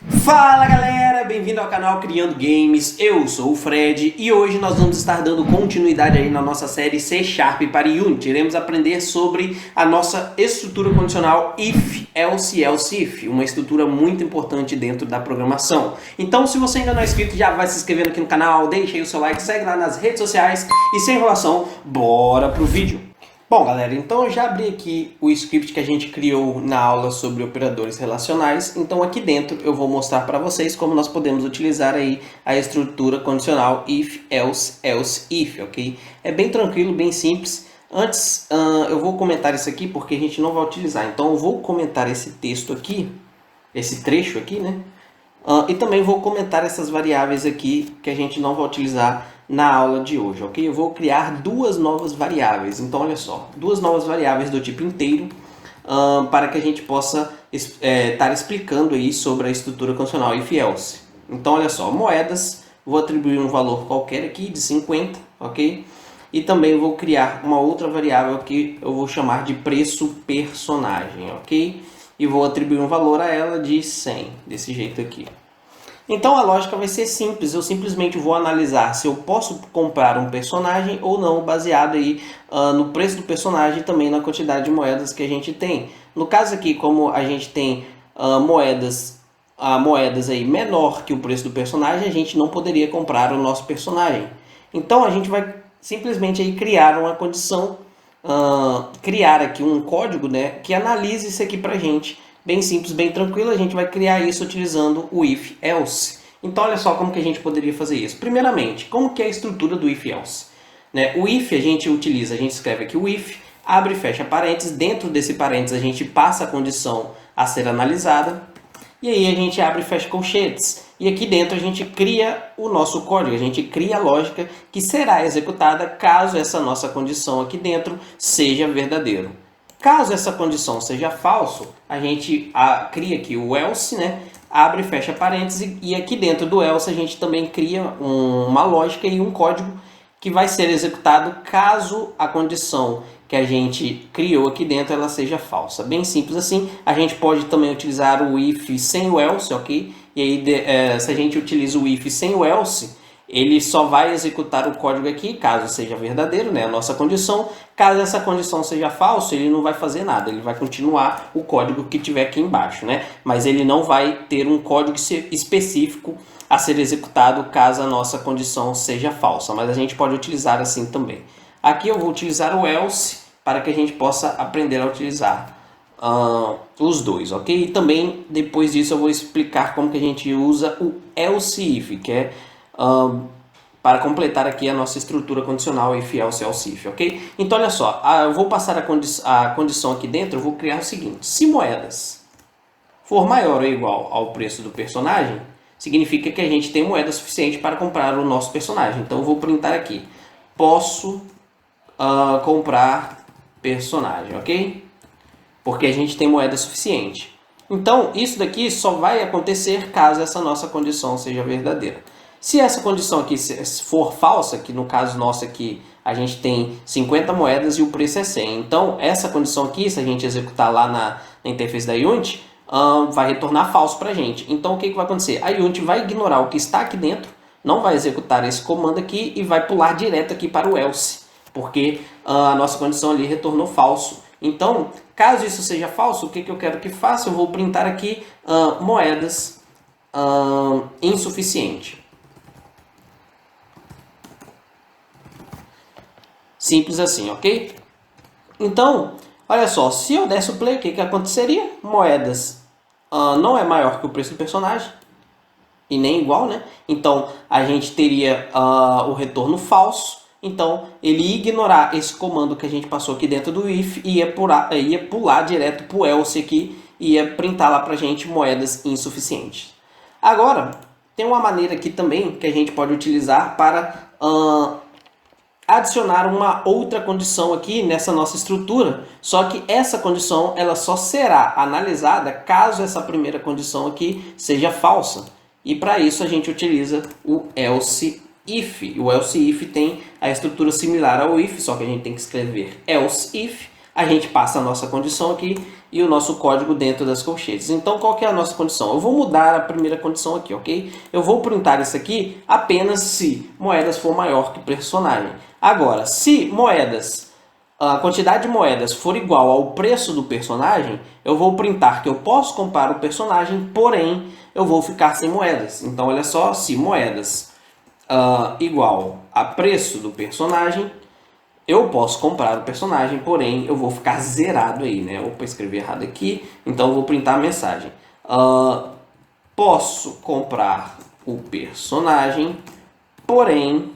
Fala galera, bem-vindo ao canal Criando Games, eu sou o Fred e hoje nós vamos estar dando continuidade aí na nossa série C# para Unity. Iremos aprender sobre a nossa estrutura condicional if, else, else if, uma estrutura muito importante dentro da programação. Então se você ainda não é inscrito, já vai se inscrevendo aqui no canal, deixa aí o seu like, segue lá nas redes sociais e sem enrolação, bora pro vídeo! Bom galera, então eu já abri aqui o script que a gente criou na aula sobre operadores relacionais. Então aqui dentro eu vou mostrar para vocês como nós podemos utilizar aí a estrutura condicional if, else, else, if, ok? É bem tranquilo, bem simples. Antes eu vou comentar isso aqui porque a gente não vai utilizar. Então eu vou comentar esse texto aqui, esse trecho aqui, né? E também vou comentar essas variáveis aqui que a gente não vai utilizar na aula de hoje, ok? Eu vou criar duas novas variáveis. Então, olha só, duas novas variáveis do tipo inteiro para que a gente possa estar explicando aí sobre a estrutura condicional if else. Então, olha só, moedas, vou atribuir um valor qualquer aqui de 50, ok? E também vou criar uma outra variável que eu vou chamar de preço personagem, ok? E vou atribuir um valor a ela de 100, desse jeito aqui. Então a lógica vai ser simples, eu simplesmente vou analisar se eu posso comprar um personagem ou não, baseado aí no preço do personagem e também na quantidade de moedas que a gente tem. No caso aqui, como a gente tem moedas aí menor que o preço do personagem, a gente não poderia comprar o nosso personagem. Então a gente vai simplesmente aí criar uma condição, criar aqui um código, né, que analise isso aqui pra gente. Bem simples, bem tranquilo, a gente vai criar isso utilizando o if else. Então olha só como que a gente poderia fazer isso. Primeiramente, como que é a estrutura do if else? Né? O if a gente escreve aqui o if, abre e fecha parênteses, dentro desse parênteses a gente passa a condição a ser analisada, e aí a gente abre e fecha colchetes. E aqui dentro a gente cria o nosso código, a gente cria a lógica que será executada caso essa nossa condição aqui dentro seja verdadeiro. Caso essa condição seja falso, a gente cria aqui o else, né? Abre e fecha parênteses, e aqui dentro do else a gente também cria uma lógica e um código que vai ser executado caso a condição que a gente criou aqui dentro ela seja falsa. Bem simples assim. A gente pode também utilizar o if sem o else, ok? E aí se a gente utiliza o if sem o else, ele só vai executar o código aqui, caso seja verdadeiro, né, a nossa condição. Caso essa condição seja falsa, ele não vai fazer nada, ele vai continuar o código que tiver aqui embaixo, né? Mas ele não vai ter um código específico a ser executado caso a nossa condição seja falsa, mas a gente pode utilizar assim também. Aqui eu vou utilizar o else para que a gente possa aprender a utilizar os dois, ok? E também depois disso eu vou explicar como que a gente usa o else if, que é para completar aqui a nossa estrutura condicional if, else, else if, ok? Então olha só, eu vou passar a condição aqui dentro, eu vou criar o seguinte: se moedas for maior ou igual ao preço do personagem, significa que a gente tem moeda suficiente para comprar o nosso personagem. Então eu vou printar aqui: posso comprar personagem, ok? Porque a gente tem moeda suficiente. Então isso daqui só vai acontecer caso essa nossa condição seja verdadeira. Se essa condição aqui for falsa, que no caso nosso aqui a gente tem 50 moedas e o preço é 100. Então essa condição aqui, se a gente executar lá na interface da Unity, vai retornar falso para a gente. Então o que vai acontecer? A Unity vai ignorar o que está aqui dentro, não vai executar esse comando aqui e vai pular direto aqui para o else, porque a nossa condição ali retornou falso. Então, caso isso seja falso, o que eu quero que faça? Eu vou printar aqui moedas insuficiente. Simples assim, ok? Então, olha só, se eu desse o play, o que aconteceria? Moedas não é maior que o preço do personagem, e nem igual, né? Então, a gente teria o retorno falso. Então, ele ia ignorar esse comando que a gente passou aqui dentro do if e ia pular direto para o else aqui e ia printar lá para a gente moedas insuficientes. Agora, tem uma maneira aqui também que a gente pode utilizar para adicionar uma outra condição aqui nessa nossa estrutura, só que essa condição ela só será analisada caso essa primeira condição aqui seja falsa. E para isso a gente utiliza o else if. O else if tem a estrutura similar ao if, só que a gente tem que escrever else if, a gente passa a nossa condição aqui e o nosso código dentro das colchetes. Então, qual que é a nossa condição? Eu vou mudar a primeira condição aqui, ok? Eu vou printar isso aqui apenas se moedas for maior que personagem. Agora, se a quantidade de moedas for igual ao preço do personagem, eu vou printar que eu posso comprar o personagem, porém, eu vou ficar sem moedas. Então, olha só, se moedas igual a preço do personagem, eu posso comprar o personagem, porém eu vou ficar zerado aí, né? Opa, escrevi errado aqui, então eu vou printar a mensagem. Posso comprar o personagem, porém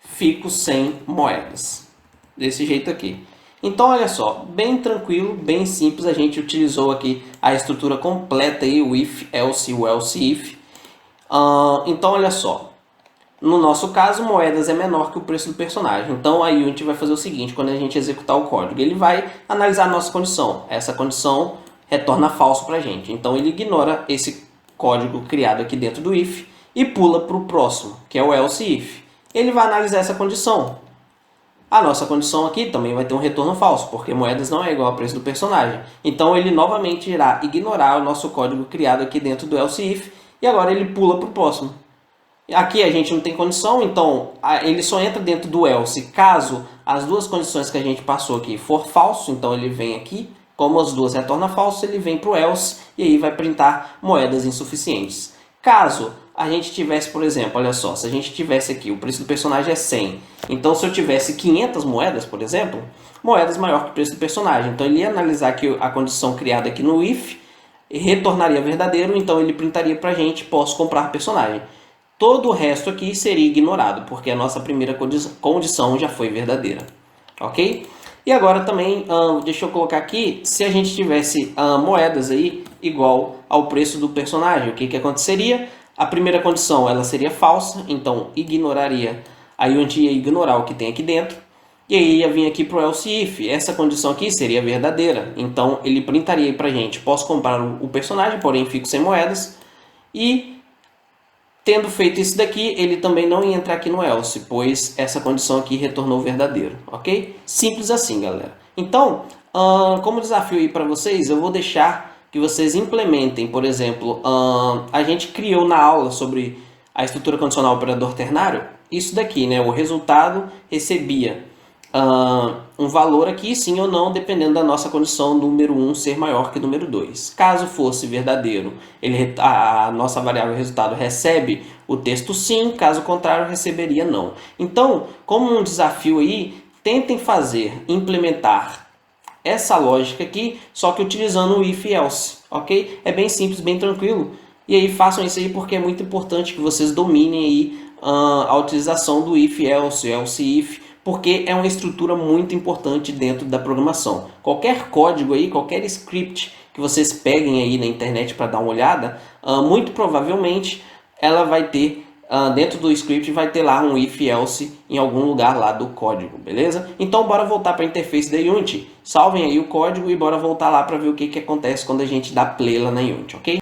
fico sem moedas. Desse jeito aqui. Então, olha só, bem tranquilo, bem simples, a gente utilizou aqui a estrutura completa aí, o if, else e o else if. Então, olha só. No nosso caso, moedas é menor que o preço do personagem. Então a Unity vai fazer o seguinte, quando a gente executar o código, ele vai analisar a nossa condição. Essa condição retorna falso para a gente. Então ele ignora esse código criado aqui dentro do if e pula para o próximo, que é o else if. Ele vai analisar essa condição. A nossa condição aqui também vai ter um retorno falso, porque moedas não é igual ao preço do personagem. Então ele novamente irá ignorar o nosso código criado aqui dentro do else if e agora ele pula para o próximo. Aqui a gente não tem condição, então ele só entra dentro do else caso as duas condições que a gente passou aqui for falso, então ele vem aqui, como as duas retornam falso, ele vem para o else e aí vai printar moedas insuficientes. Caso a gente tivesse, por exemplo, olha só, se a gente tivesse aqui, o preço do personagem é 100, então se eu tivesse 500 moedas, por exemplo, moedas maior que o preço do personagem, então ele ia analisar que a condição criada aqui no if retornaria verdadeiro, então ele printaria para a gente, posso comprar personagem. Todo o resto aqui seria ignorado, porque a nossa primeira condição já foi verdadeira, ok? E agora também, deixa eu colocar aqui, se a gente tivesse moedas aí igual ao preço do personagem, o que aconteceria? A primeira condição ela seria falsa, então ignoraria, a Unity ia ignorar o que tem aqui dentro, e aí ia vir aqui para o else if, essa condição aqui seria verdadeira, então ele printaria para a gente, posso comprar o personagem, porém fico sem moedas, e tendo feito isso daqui, ele também não ia entrar aqui no else, pois essa condição aqui retornou verdadeiro, ok? Simples assim, galera. Então, como desafio aí para vocês, eu vou deixar que vocês implementem, por exemplo, a gente criou na aula sobre a estrutura condicional operador ternário, isso daqui, né? O resultado recebia um valor aqui, sim ou não, dependendo da nossa condição número 1 ser maior que número 2. Caso fosse verdadeiro, a nossa variável resultado recebe o texto sim, caso contrário, receberia não. Então, como um desafio aí, tentem implementar essa lógica aqui, só que utilizando o if e else, ok? É bem simples, bem tranquilo. E aí façam isso aí porque é muito importante que vocês dominem aí a utilização do if, else, else if, porque é uma estrutura muito importante dentro da programação. Qualquer código aí, qualquer script que vocês peguem aí na internet para dar uma olhada, muito provavelmente ela vai ter, dentro do script vai ter lá um if else em algum lugar lá do código, beleza? Então bora voltar para a interface da Unity, salvem aí o código e bora voltar lá para ver o que acontece quando a gente dá play lá na Unity, ok?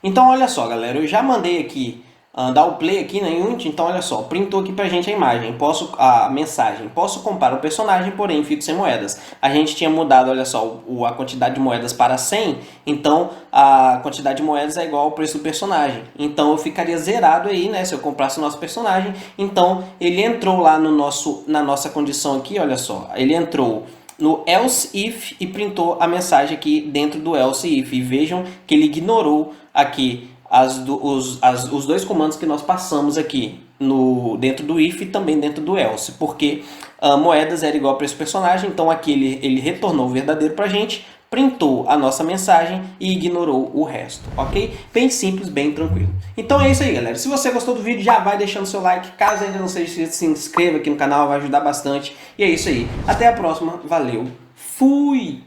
Então olha só, galera, eu já mandei aqui dar o play aqui na Unity, então olha só, printou aqui pra gente a imagem, a mensagem, posso comprar o personagem, porém fico sem moedas. A gente tinha mudado, olha só, a quantidade de moedas para 100, então a quantidade de moedas é igual ao preço do personagem. Então eu ficaria zerado aí, né, se eu comprasse o nosso personagem. Então ele entrou lá na nossa condição aqui, olha só, ele entrou no else if e printou a mensagem aqui dentro do else if. E vejam que ele ignorou aqui os dois comandos que nós passamos aqui dentro do if e também dentro do else, porque moedas era igual a preço personagem, então aqui ele retornou o verdadeiro para a gente, printou a nossa mensagem e ignorou o resto, ok? Bem simples, bem tranquilo. Então é isso aí, galera. Se você gostou do vídeo, já vai deixando seu like. Caso ainda não seja inscrito, se inscreva aqui no canal, vai ajudar bastante. E é isso aí. Até a próxima. Valeu. Fui!